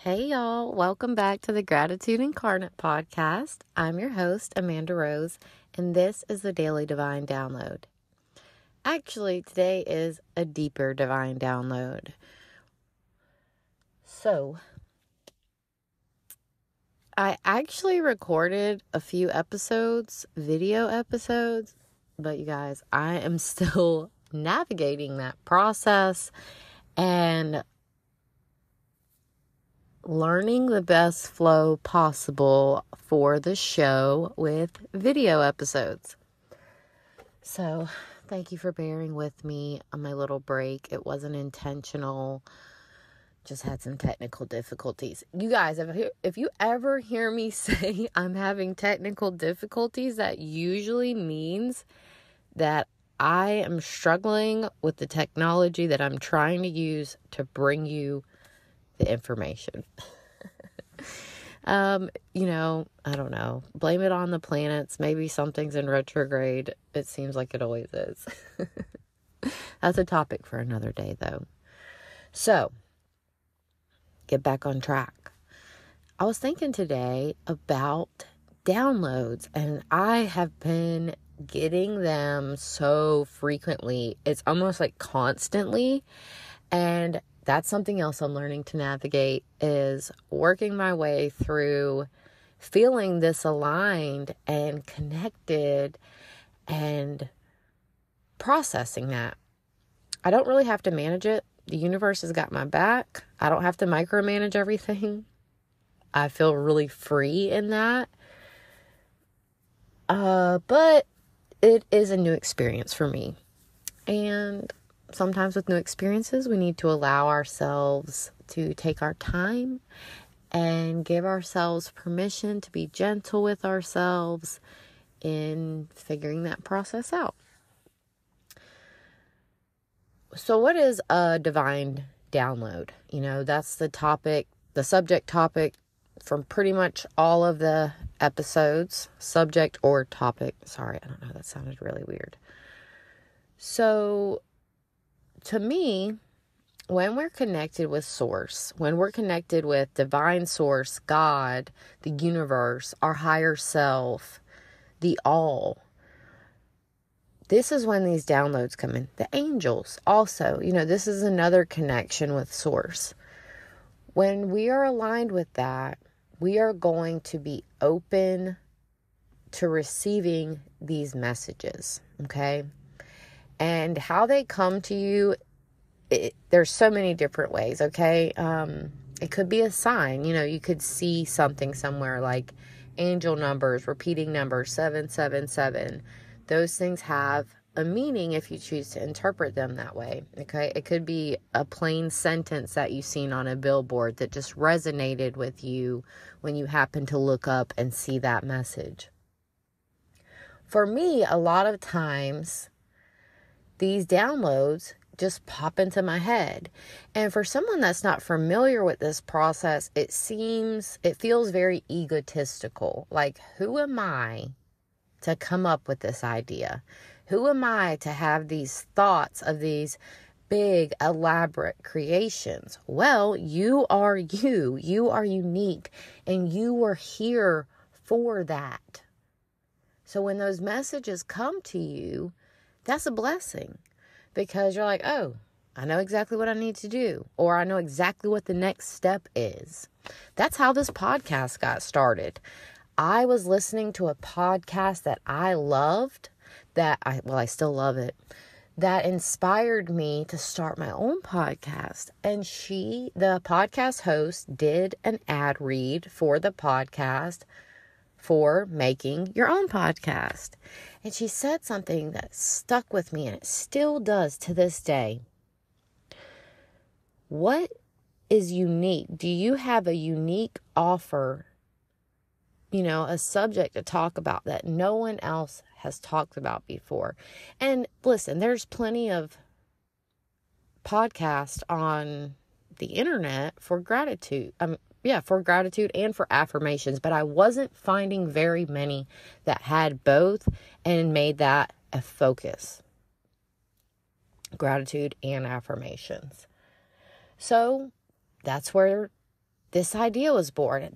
Hey y'all, welcome back to the Gratitude Incarnate podcast. I'm your host, Amanda Rose, and this is the Daily Divine Download. Actually, today is a deeper divine download. So, I actually recorded a few episodes, video episodes, but you guys, I am still navigating that process and learning the best flow possible for the show with video episodes. So, thank you for bearing with me on my little break. It wasn't intentional. Just had some technical difficulties. You guys, if you ever hear me say I'm having technical difficulties, that usually means that I am struggling with the technology that I'm trying to use to bring you the information. I don't know. Blame it on the planets. Maybe something's in retrograde. It seems like it always is. That's a topic for another day, though. So, get back on track. I was thinking today about downloads, and I have been getting them so frequently. It's almost like constantly, and that's something else I'm learning to navigate, is working my way through feeling this aligned and connected and processing that. I don't really have to manage it. The universe has got my back. I don't have to micromanage everything. I feel really free in that. But it is a new experience for me. And sometimes with new experiences, we need to allow ourselves to take our time and give ourselves permission to be gentle with ourselves in figuring that process out. So what is a divine download? That's the subject topic from pretty much all of the episodes. Subject or topic. Sorry, I don't know. That sounded really weird. So, to me, when we're connected with Source, when we're connected with Divine Source, God, the universe, our higher self, the all, this is when these downloads come in. The angels also, this is another connection with Source. When we are aligned with that, we are going to be open to receiving these messages, okay? And how they come to you, there's so many different ways, okay? It could be a sign. You could see something somewhere like angel numbers, repeating numbers, 777. Those things have a meaning if you choose to interpret them that way, okay? It could be a plain sentence that you've seen on a billboard that just resonated with you when you happen to look up and see that message. For me, a lot of times, these downloads just pop into my head. And for someone that's not familiar with this process, it feels very egotistical. Like, who am I to come up with this idea? Who am I to have these thoughts of these big, elaborate creations? Well, you are you. You are unique, and you were here for that. So when those messages come to you, that's a blessing, because you're like, oh, I know exactly what I need to do, or I know exactly what the next step is. That's how this podcast got started. I was listening to a podcast that I loved, I still love it, that inspired me to start my own podcast. And the podcast host, did an ad read for the podcast for making your own podcast. And she said something that stuck with me, and it still does to this day. What is unique? Do you have a unique offer, a subject to talk about that no one else has talked about before? And listen, there's plenty of podcasts on the internet for gratitude. For gratitude and for affirmations, but I wasn't finding very many that had both and made that a focus. Gratitude and affirmations. So that's where this idea was born.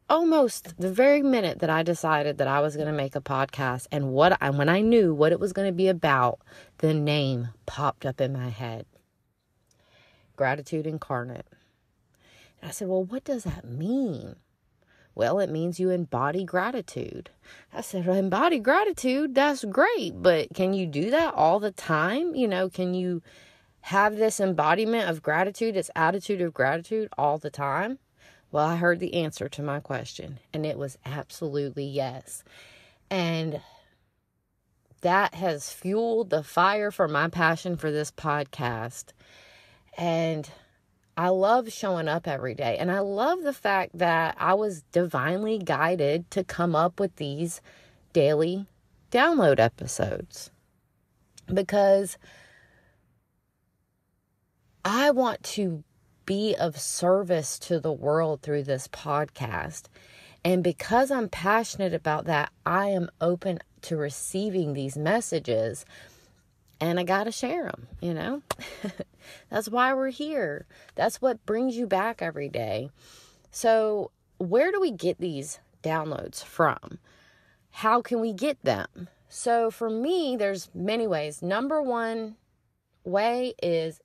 Almost the very minute that I decided that I was going to make a podcast, and when I knew what it was going to be about, the name popped up in my head. Gratitude Incarnate. And I said, well, what does that mean? Well, it means you embody gratitude. I said, well, embody gratitude, that's great, but can you do that all the time? Can you have this embodiment of gratitude, this attitude of gratitude all the time? Well, I heard the answer to my question, and it was absolutely yes. And that has fueled the fire for my passion for this podcast. And I love showing up every day. And I love the fact that I was divinely guided to come up with these daily download episodes. Because I want to be of service to the world through this podcast. And because I'm passionate about that, I am open to receiving these messages. And I got to share them, That's why we're here. That's what brings you back every day. So where do we get these downloads from? How can we get them? So for me, there's many ways. Number one way is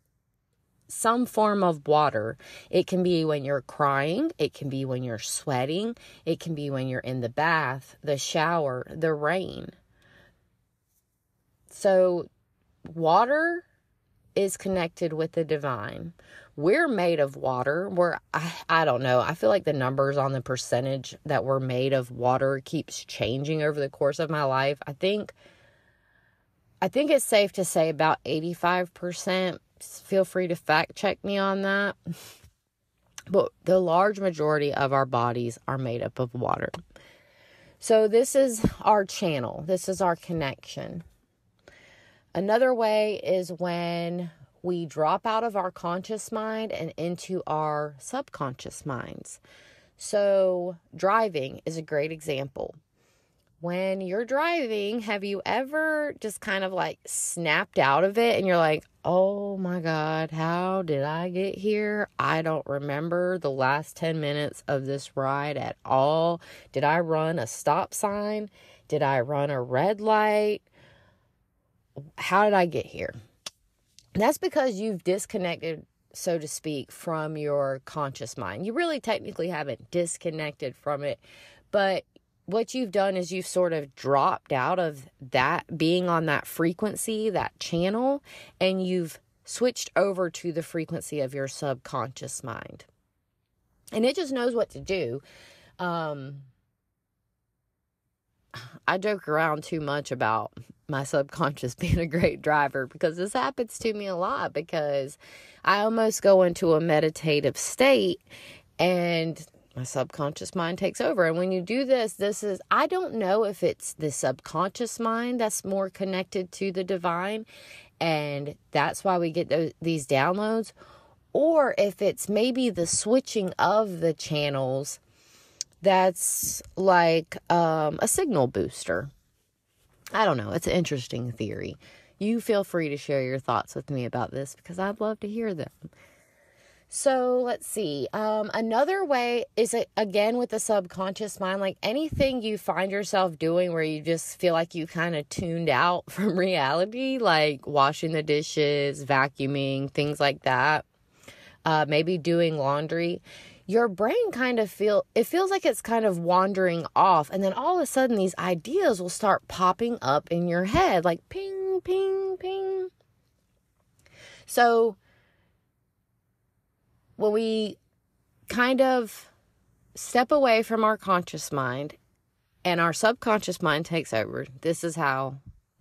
some form of water. It can be when you're crying. It can be when you're sweating. It can be when you're in the bath, the shower, the rain. So water is connected with the divine. We're made of water. I don't know. I feel like the numbers on the percentage that we're made of water keeps changing over the course of my life. I think it's safe to say about 85%. Feel free to fact check me on that. But the large majority of our bodies are made up of water. So this is our channel. This is our connection. Another way is when we drop out of our conscious mind and into our subconscious minds. So driving is a great example. When you're driving, have you ever just kind of like snapped out of it and you're like, oh my God, how did I get here? I don't remember the last 10 minutes of this ride at all. Did I run a stop sign? Did I run a red light? How did I get here? That's because you've disconnected, so to speak, from your conscious mind. You really technically haven't disconnected from it, but what you've done is you've sort of dropped out of that, being on that frequency, that channel, and you've switched over to the frequency of your subconscious mind. And it just knows what to do. I joke around too much about my subconscious being a great driver because this happens to me a lot, because I almost go into a meditative state and my subconscious mind takes over. And when you do this is, I don't know if it's the subconscious mind that's more connected to the divine, and that's why we get these downloads, or if it's maybe the switching of the channels that's like a signal booster. I don't know. It's an interesting theory. You feel free to share your thoughts with me about this because I'd love to hear them. So let's see. Another way is, again, with the subconscious mind, like anything you find yourself doing where you just feel like you kind of tuned out from reality, like washing the dishes, vacuuming, things like that, maybe doing laundry. Your brain kind of feels like it's kind of wandering off. And then all of a sudden these ideas will start popping up in your head, like ping, ping, ping. So when we kind of step away from our conscious mind and our subconscious mind takes over, this is how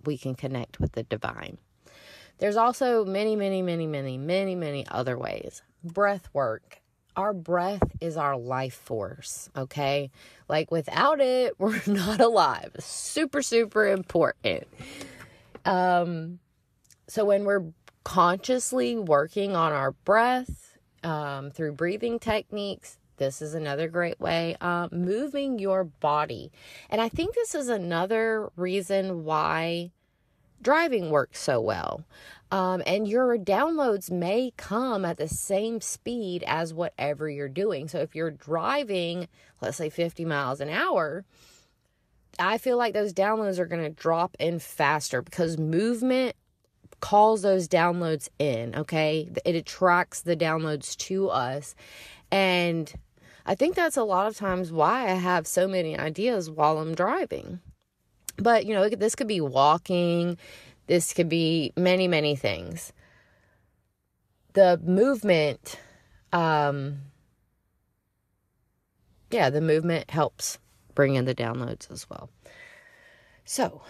we can connect with the divine. There's also many, many, many, many, many, many other ways. Breath work. Our breath is our life force, okay? Like without it, we're not alive. Super, super important. So when we're consciously working on our breath through breathing techniques, this is another great way. Moving your body. And I think this is another reason why driving works so well. And your downloads may come at the same speed as whatever you're doing. So if you're driving, let's say 50 miles an hour, I feel like those downloads are going to drop in faster because movement calls those downloads in, okay? It attracts the downloads to us. And I think that's a lot of times why I have so many ideas while I'm driving. But, this could be walking. This could be many, many things. The movement, the movement helps bring in the downloads as well. So,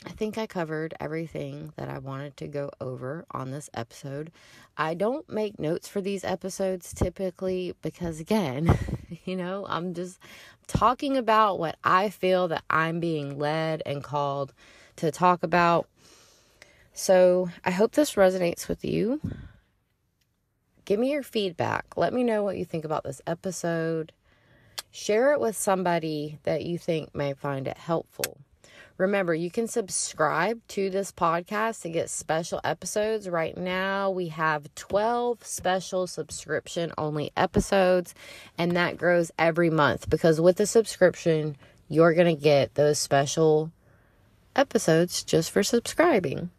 I think I covered everything that I wanted to go over on this episode. I don't make notes for these episodes typically because, again, I'm just talking about what I feel that I'm being led and called to talk about. So I hope this resonates with you. Give me your feedback. Let me know what you think about this episode. Share it with somebody that you think may find it helpful. Remember, you can subscribe to this podcast to get special episodes. Right now, we have 12 special subscription-only episodes, and that grows every month because with the subscription, you're going to get those special episodes just for subscribing.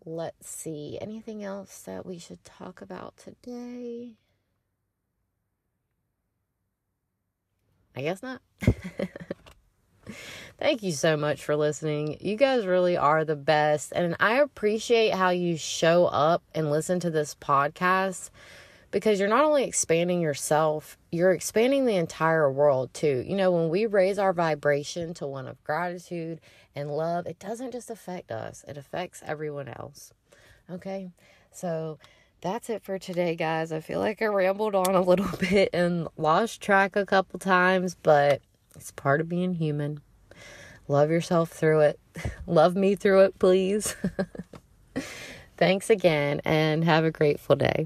Let's see. Anything else that we should talk about today? I guess not. Thank you so much for listening. You guys really are the best. And I appreciate how you show up and listen to this podcast because you're not only expanding yourself, you're expanding the entire world too. When we raise our vibration to one of gratitude and love, it doesn't just affect us. It affects everyone else. Okay? So that's it for today, guys. I feel like I rambled on a little bit and lost track a couple times, but it's part of being human. Love yourself through it. Love me through it, please. Thanks again, and have a grateful day.